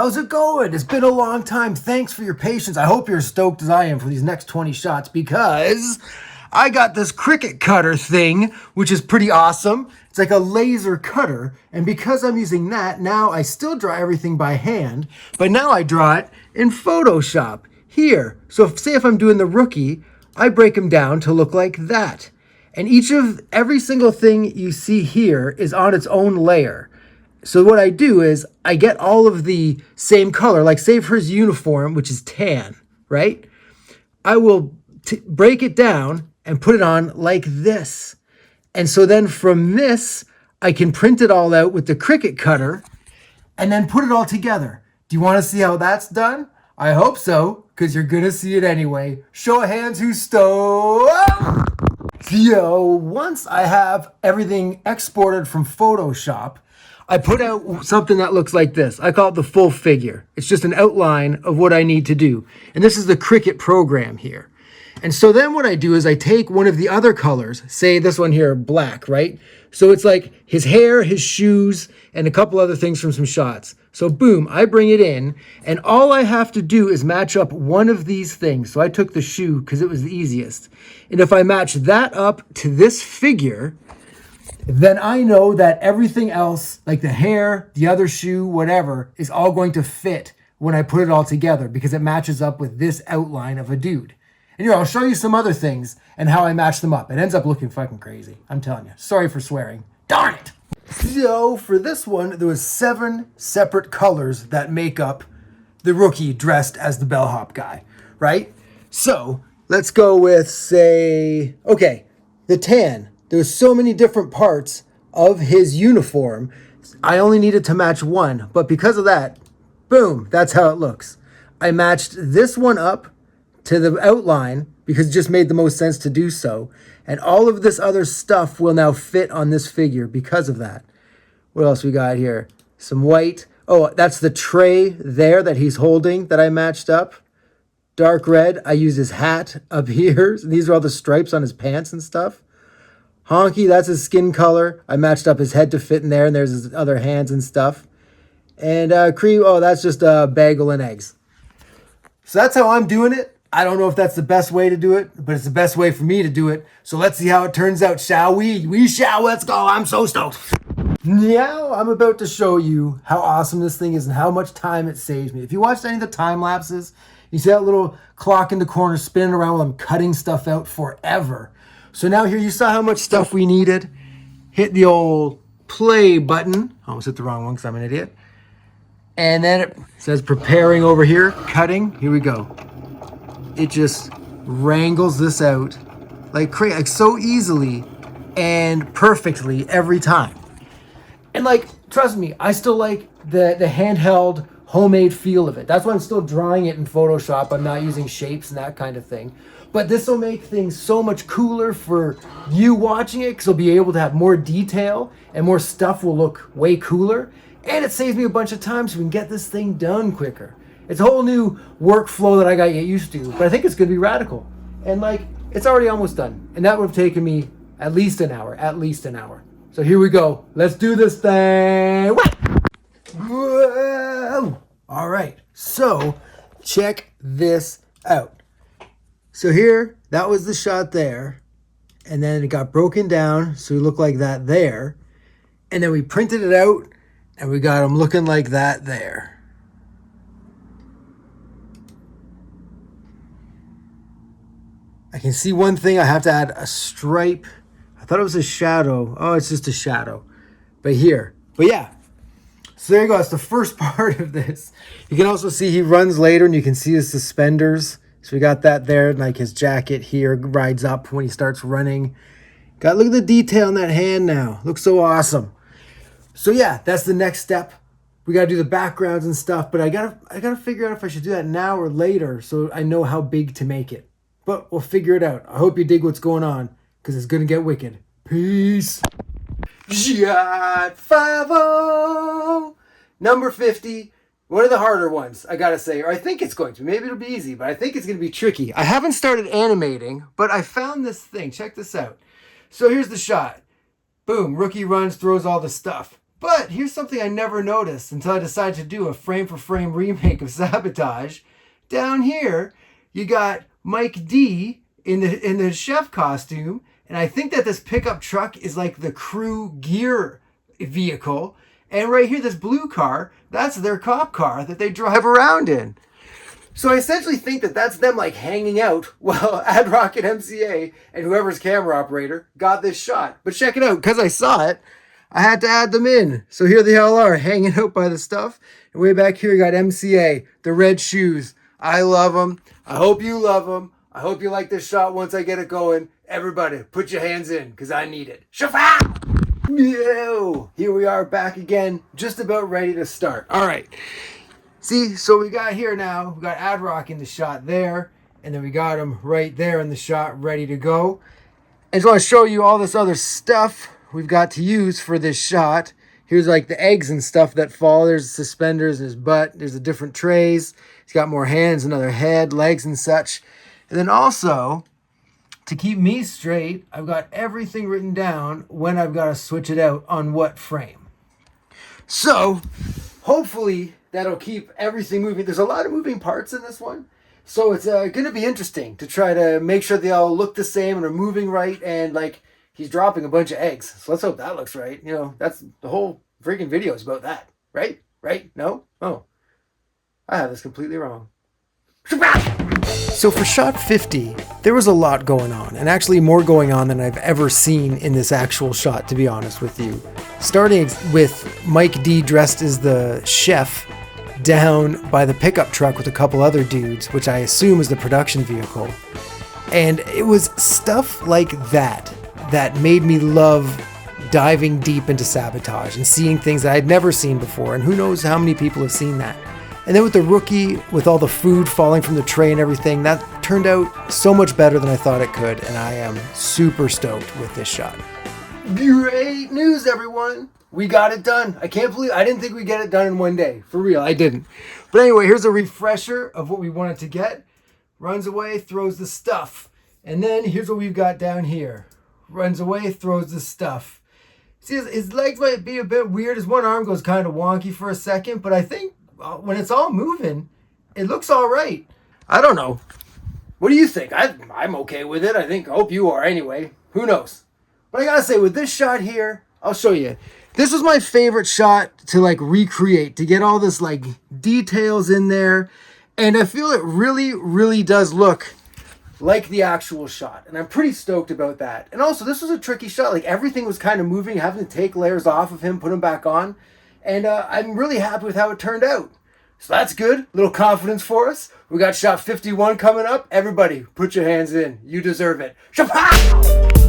How's it going? It's been a long time. Thanks for your patience. I hope you're as stoked as I am for these next 20 shots because I got this cricket cutter thing, which is pretty awesome. It's like a laser cutter. And because I'm using that, now I still draw everything by hand, but now I draw it in Photoshop here. So say if I'm doing the rookie, I break them down to look like that. And every single thing you see here is on its own layer. So what I do is I get all of the same color, like say for his uniform, which is tan, right? I will break it down and put it on like this. And so then from this, I can print it all out with the Cricut cutter and then put it all together. Do you want to see how that's done? I hope so, because you're going to see it anyway. Show of hands who's stoked. So once I have everything exported from Photoshop, I put out something that looks like this. I call it the full figure. It's just an outline of what I need to do. And this is the Cricut program here. And so then what I do is I take one of the other colors, say this one here, black, right? So it's like his hair, his shoes, and a couple other things from some shots. So boom, I bring it in, and all I have to do is match up one of these things. So I took the shoe because it was the easiest. And if I match that up to this figure, then I know that everything else, like the hair, the other shoe, whatever, is all going to fit when I put it all together because it matches up with this outline of a dude. And here, I'll show you some other things and how I match them up. It ends up looking fucking crazy. I'm telling you. Sorry for swearing. Darn it! So for this one, there was 7 separate colors that make up the rookie dressed as the bellhop guy, right? So let's go with, say, okay, the tan. There's so many different parts of his uniform. I only needed to match one, but because of that, boom, that's how it looks. I matched this one up to the outline because it just made the most sense to do so. And all of this other stuff will now fit on this figure because of that. What else we got here? Some white. Oh, that's the tray there that he's holding that I matched up. Dark red. I use his hat up here. These are all the stripes on his pants and stuff. Honky, that's his skin color. I matched up his head to fit in there, and there's his other hands and stuff. And cream, oh, that's just bagel and eggs. So that's how I'm doing it. I don't know if that's the best way to do it, but it's the best way for me to do it. So let's see how it turns out, shall we? We shall. Let's go. I'm so stoked. Now I'm about to show you how awesome this thing is and how much time it saves me. If you watched any of the time lapses, you see that little clock in the corner spinning around while I'm cutting stuff out forever. So now here you saw how much stuff we needed. Hit the old play button. I almost hit the wrong one because I'm an idiot. And then it says preparing over here, cutting. Here we go. It just wrangles this out like so easily and perfectly every time. And like, trust me, I still like the handheld homemade feel of it. That's why I'm still drawing it in Photoshop. I'm not using shapes and that kind of thing. But this will make things so much cooler for you watching it because you'll be able to have more detail and more stuff will look way cooler. And it saves me a bunch of time so we can get this thing done quicker. It's a whole new workflow that I got to get used to, but I think it's going to be radical. And like, it's already almost done. And that would have taken me at least an hour. So here we go. Let's do this thing. Whoa! All right. So check this out. So here, that was the shot there. And then it got broken down. So we look like that there. And then we printed it out and we got him looking like that there. I can see one thing. I have to add a stripe. I thought it was a shadow. Oh, it's just a shadow. But here. But yeah. So there you go. That's the first part of this. You can also see he runs later and you can see his suspenders. So we got that there. Like his jacket here rides up when he starts running. Look at the detail in that hand now. Looks so awesome. So yeah, that's the next step. We got to do the backgrounds and stuff. But I gotta figure out if I should do that now or later so I know how big to make it. But we'll figure it out. I hope you dig what's going on because it's going to get wicked. Peace. Shot 50. Number 50. One of the harder ones, I got to say. Or I think it's going to. Maybe it'll be easy, but I think it's going to be tricky. I haven't started animating, but I found this thing. Check this out. So here's the shot. Boom. Rookie runs, throws all the stuff. But here's something I never noticed until I decided to do a frame-for-frame remake of Sabotage. Down here, you got Mike D in the chef costume, and I think that this pickup truck is like the crew gear vehicle. And right here, this blue car, that's their cop car that they drive around in. So I essentially think that that's them like hanging out while Ad Rock and MCA and whoever's camera operator got this shot. But check it out, because I saw it, I had to add them in. So here they all are, hanging out by the stuff. And way back here, you got MCA, the red shoes. I love them. I hope you love them. I hope you like this shot once I get it going. Everybody, put your hands in, because I need it. Shafa! Yo! Here we are back again, just about ready to start. All right. See, so we got here now, we got Ad Rock in the shot there, and then we got him right there in the shot, ready to go. I just want to show you all this other stuff we've got to use for this shot. Here's like the eggs and stuff that fall. There's suspenders in his butt. There's the different trays. He's got more hands, another head, legs and such. And then also, to keep me straight, I've got everything written down when I've got to switch it out on what frame. So, hopefully that'll keep everything moving. There's a lot of moving parts in this one. So it's going to be interesting to try to make sure they all look the same and are moving right. And like, he's dropping a bunch of eggs. So let's hope that looks right. You know, that's the whole freaking video is about that. Right? Right? No? Oh. I have this completely wrong. So for shot 50, there was a lot going on, and actually more going on than I've ever seen in this actual shot, to be honest with you. Starting with Mike D dressed as the chef down by the pickup truck with a couple other dudes, which I assume is the production vehicle. And it was stuff like that that made me love diving deep into Sabotage and seeing things that I'd never seen before, and who knows how many people have seen that. And then with the rookie, with all the food falling from the tray and everything, that turned out so much better than I thought it could, and I am super stoked with this shot. Great news, everyone! We got it done. I can't believe, I didn't think we'd get it done in one day. For real, I didn't. But anyway, here's a refresher of what we wanted to get. Runs away, throws the stuff. And then here's what we've got down here. Runs away, throws the stuff. See, his legs might be a bit weird. His one arm goes kind of wonky for a second, but I think when it's all moving, it looks all right. I don't know. What do you think? I'm okay with it. I hope you are anyway. Who knows? But I gotta say, with this shot here, I'll show you. This was my favorite shot to like recreate, to get all this like details in there. And I feel it really, really does look like the actual shot. And I'm pretty stoked about that. And also, this was a tricky shot. Like everything was kind of moving, having to take layers off of him, put him back on. And I'm really happy with how it turned out. So that's good. Little confidence for us. We got shot 51 coming up. Everybody, put your hands in. You deserve it. Shapow!